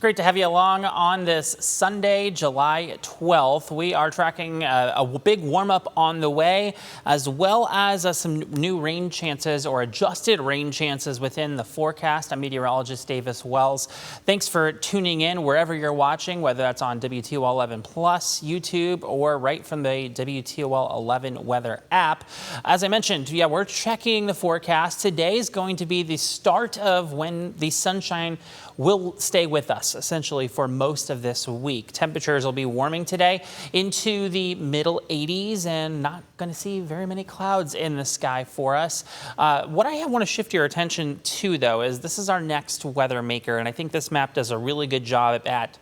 Great to have you along on this Sunday, July 12th. We are tracking a big warm up on the way, as well as some new rain chances or adjusted rain chances within the forecast. I'm meteorologist Davis Wells. Thanks for tuning in wherever you're watching, whether that's on WTOL 11 Plus, YouTube, or right from the WTOL 11 weather app. As I mentioned, we're checking the forecast. Today is going to be the start of when the sunshine will stay with us essentially for most of this week. Temperatures will be warming today into the middle 80s and not going to see very many clouds in the sky for us. What I want to shift your attention to, though, is this is our next weather maker, and I think this map does a really good job at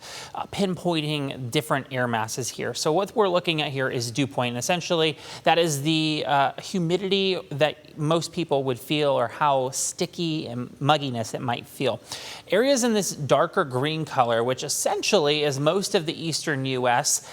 pinpointing different air masses here. So what we're looking at here is dew point. Essentially, that is the humidity that most people would feel, or how sticky and mugginess it might feel. Areas in this darker green color, which essentially is most of the eastern U.S.,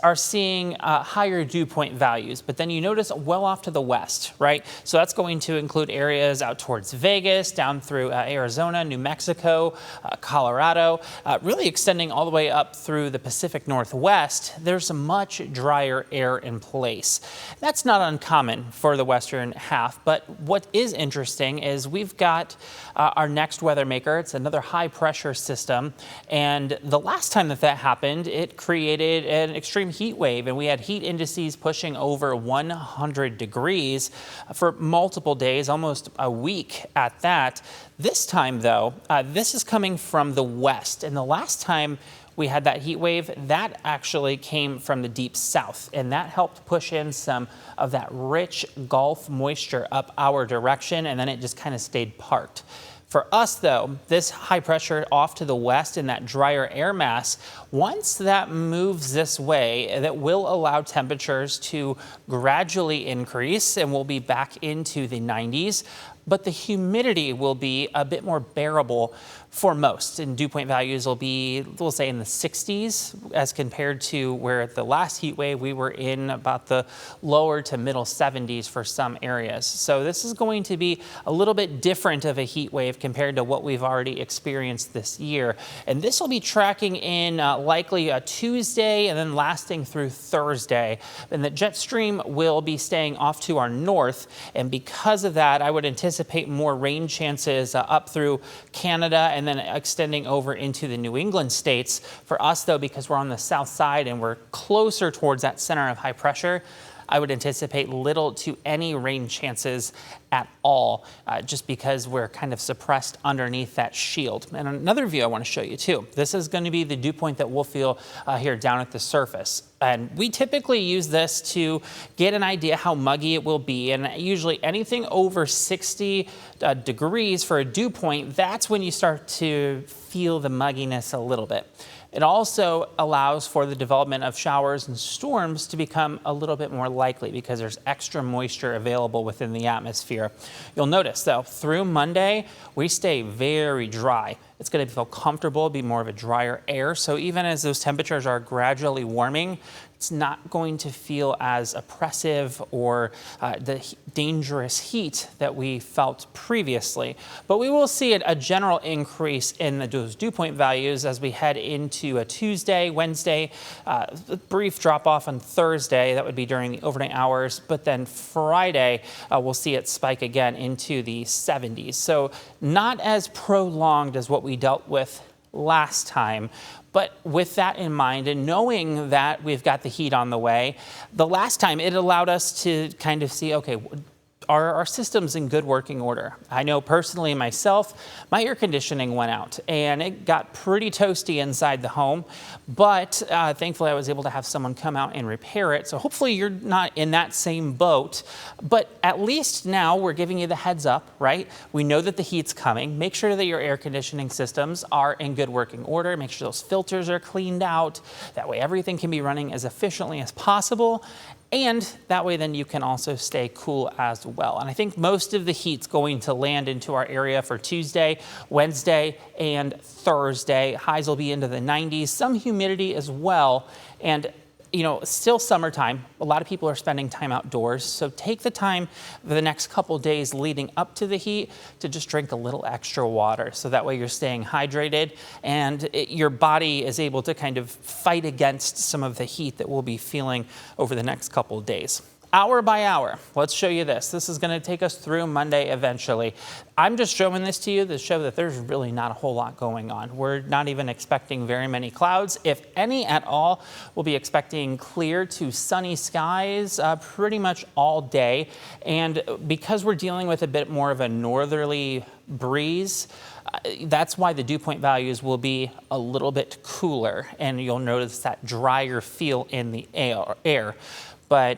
are seeing higher dew point values, but then you notice well off to the west, right? So that's going to include areas out towards Vegas, down through Arizona, New Mexico, Colorado, really extending all the way up through the Pacific Northwest. There's much drier air in place. That's not uncommon for the western half, but what is interesting is we've got our next weather maker. It's another high pressure system, and the last time that happened, it created an extreme heat wave, and we had heat indices pushing over 100 degrees for multiple days, almost a week at that. This time, though, this is coming from the west, and the last time we had that heat wave, that actually came from the deep south, and that helped push in some of that rich Gulf moisture up our direction, and then it just kind of stayed parked. For us, though, this high pressure off to the west and that drier air mass, once that moves this way, that will allow temperatures to gradually increase, and we'll be back into the 90s. But the humidity will be a bit more bearable for most, and dew point values will be, we'll say, in the 60s as compared to where at the last heat wave we were in about the lower to middle 70s for some areas. So this is going to be a little bit different of a heat wave compared to what we've already experienced this year. And this will be tracking in likely a Tuesday and then lasting through Thursday. And the jet stream will be staying off to our north, and because of that, I would anticipate more rain chances up through Canada and then extending over into the New England states. For us, though, because we're on the south side and we're closer towards that center of high pressure, I would anticipate little to any rain chances at all, just because we're kind of suppressed underneath that shield. And another view I want to show you too. This is going to be the dew point that we'll feel here down at the surface. And we typically use this to get an idea how muggy it will be. And usually anything over 60 degrees for a dew point, that's when you start to feel the mugginess a little bit. It also allows for the development of showers and storms to become a little bit more likely because there's extra moisture available within the atmosphere. You'll notice, though, through Monday, we stay very dry. It's going to feel comfortable, be more of a drier air. So even as those temperatures are gradually warming, it's not going to feel as oppressive or the dangerous heat that we felt previously. But we will see a general increase in those dew point values as we head into a Tuesday, Wednesday, a brief drop off on Thursday. That would be during the overnight hours. But then Friday, we'll see it spike again into the 70s. So not as prolonged as what we dealt with last time. But with that in mind, and knowing that we've got the heat on the way, the last time it allowed us to kind of see, okay, are our systems in good working order? I know personally myself, my air conditioning went out and it got pretty toasty inside the home, but thankfully I was able to have someone come out and repair it. So hopefully you're not in that same boat, but at least now we're giving you the heads up, right? We know that the heat's coming. Make sure that your air conditioning systems are in good working order. Make sure those filters are cleaned out. That way everything can be running as efficiently as possible. And that way then you can also stay cool as well. And I think most of the heat's going to land into our area for Tuesday, Wednesday, and Thursday. Highs will be into the 90s, some humidity as well. And still summertime. A lot of people are spending time outdoors. So take the time for the next couple days leading up to the heat to just drink a little extra water. So that way you're staying hydrated and your body is able to kind of fight against some of the heat that we'll be feeling over the next couple of days. Hour by hour, let's show you this. This is going to take us through Monday eventually. I'm just showing this to you to show that there's really not a whole lot going on. We're not even expecting very many clouds, if any at all. We'll be expecting clear to sunny skies pretty much all day. And because we're dealing with a bit more of a northerly breeze, that's why the dew point values will be a little bit cooler, and you'll notice that drier feel in the air. But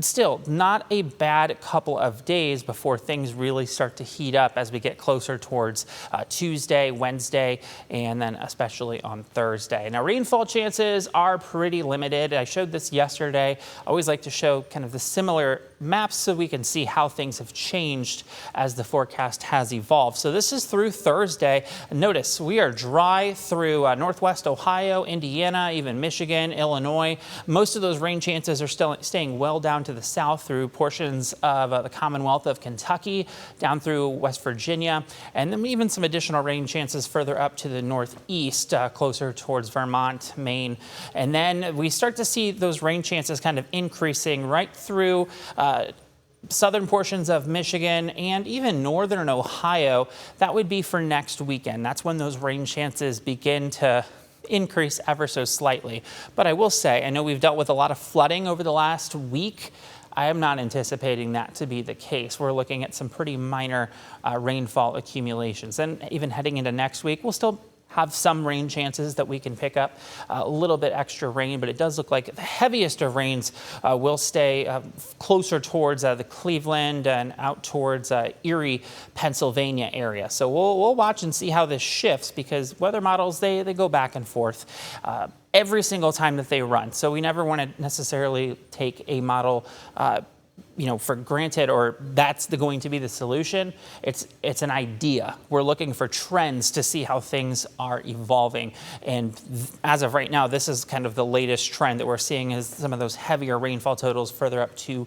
still not a bad couple of days before things really start to heat up as we get closer towards Tuesday, Wednesday, and then especially on Thursday. Now, rainfall chances are pretty limited. I showed this yesterday. I always like to show kind of the similar maps so we can see how things have changed as the forecast has evolved. So this is through Thursday. Notice we are dry through Northwest Ohio, Indiana, even Michigan, Illinois. Most of those rain chances are still staying well down to the south through portions of the Commonwealth of Kentucky, down through West Virginia, and then even some additional rain chances further up to the northeast, closer towards Vermont, Maine. And then we start to see those rain chances kind of increasing right through southern portions of Michigan and even northern Ohio. That would be for next weekend. That's when those rain chances begin to increase ever so slightly. But I will say, I know we've dealt with a lot of flooding over the last week. I am not anticipating that to be the case. We're looking at some pretty minor rainfall accumulations. And even heading into next week, we'll still have some rain chances that we can pick up a little bit extra rain, but it does look like the heaviest of rains will stay closer towards the Cleveland and out towards Erie, Pennsylvania area. So we'll watch and see how this shifts, because weather models, they go back and forth every single time that they run. So we never want to necessarily take a model for granted, or that's going to be the solution. It's an idea. We're looking for trends to see how things are evolving. And as of right now, this is kind of the latest trend that we're seeing, is some of those heavier rainfall totals further up to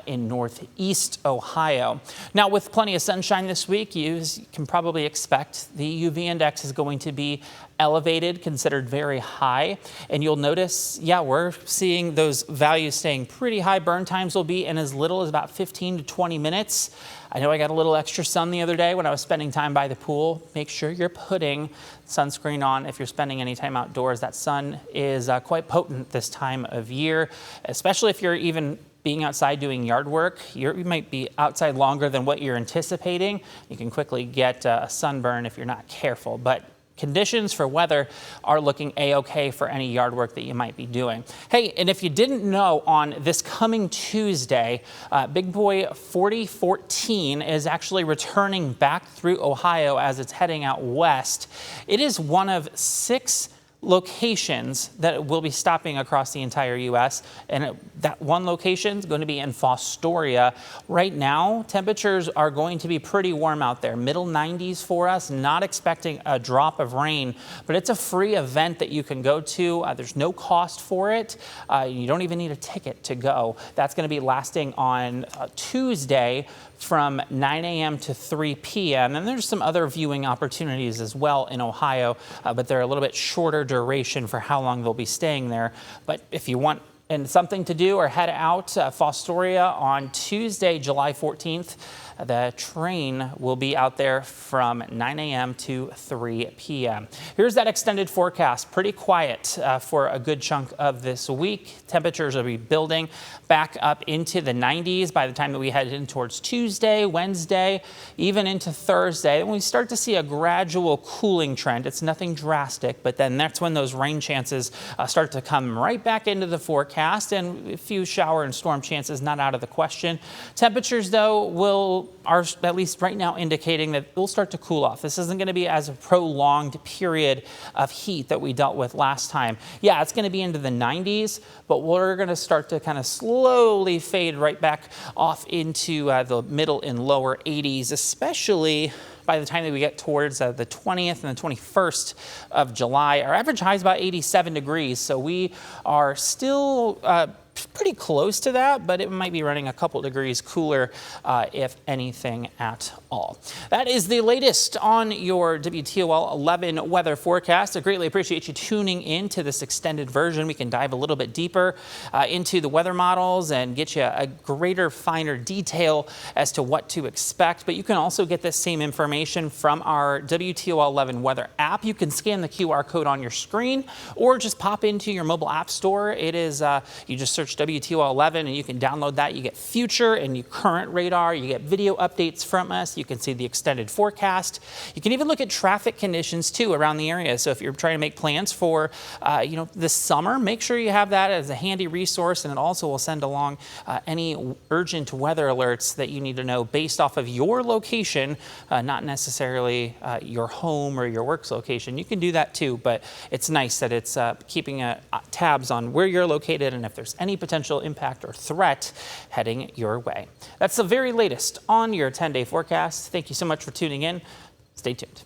in northeast Ohio. Now, with plenty of sunshine this week, you can probably expect the UV index is going to be elevated, considered very high. And you'll notice, we're seeing those values staying pretty high. Burn times will be in as little as about 15 to 20 minutes. I know I got a little extra sun the other day when I was spending time by the pool. Make sure you're putting sunscreen on if you're spending any time outdoors. That sun is quite potent this time of year, especially if you're even being outside doing yard work. You might be outside longer than what you're anticipating. You can quickly get a sunburn if you're not careful. But conditions for weather are looking a-okay for any yard work that you might be doing. Hey, and if you didn't know, on this coming Tuesday, Big Boy 4014 is actually returning back through Ohio as it's heading out west. It is one of 6 locations that will be stopping across the entire U.S. And that one location is going to be in Fostoria. Right now, temperatures are going to be pretty warm out there, middle 90s for us, not expecting a drop of rain, but it's a free event that you can go to. There's no cost for it. You don't even need a ticket to go. That's going to be lasting on Tuesday from 9 a.m. to 3 p.m. And there's some other viewing opportunities as well in Ohio, but they're a little bit shorter duration for how long they'll be staying there. But if you want something to do or head out Fostoria on Tuesday, July 14th, the train will be out there from 9 a.m. to 3 p.m. Here's that extended forecast. Pretty quiet for a good chunk of this week. Temperatures will be building back up into the 90s by the time that we head in towards Tuesday, Wednesday, even into Thursday. And we start to see a gradual cooling trend. It's nothing drastic, but then that's when those rain chances start to come right back into the forecast, and a few shower and storm chances not out of the question. Temperatures, though, will are at least right now indicating that it will start to cool off. This isn't going to be as a prolonged period of heat that we dealt with last time. Yeah, it's going to be into the 90s, but we're going to start to kind of slowly fade right back off into the middle and lower 80s, especially by the time that we get towards the 20th and the 21st of July. Our average high is about 87 degrees, so we are still pretty close to that, but it might be running a couple degrees cooler, if anything at all. That is the latest on your WTOL 11 weather forecast. I greatly appreciate you tuning in to this extended version. We can dive a little bit deeper into the weather models and get you a greater, finer detail as to what to expect. But you can also get this same information from our WTOL 11 weather app. You can scan the QR code on your screen or just pop into your mobile app store. It is, you just search WTOL 11 and you can download that. You get future and your current radar. You get video updates from us. You can see the extended forecast. You can even look at traffic conditions too around the area. So if you're trying to make plans for this summer, make sure you have that as a handy resource, and it also will send along any urgent weather alerts that you need to know based off of your location, not necessarily your home or your work's location. You can do that too, but it's nice that it's keeping tabs on where you're located and if there's any potential impact or threat heading your way. That's the very latest on your 10-day forecast. Thank you so much for tuning in. Stay tuned.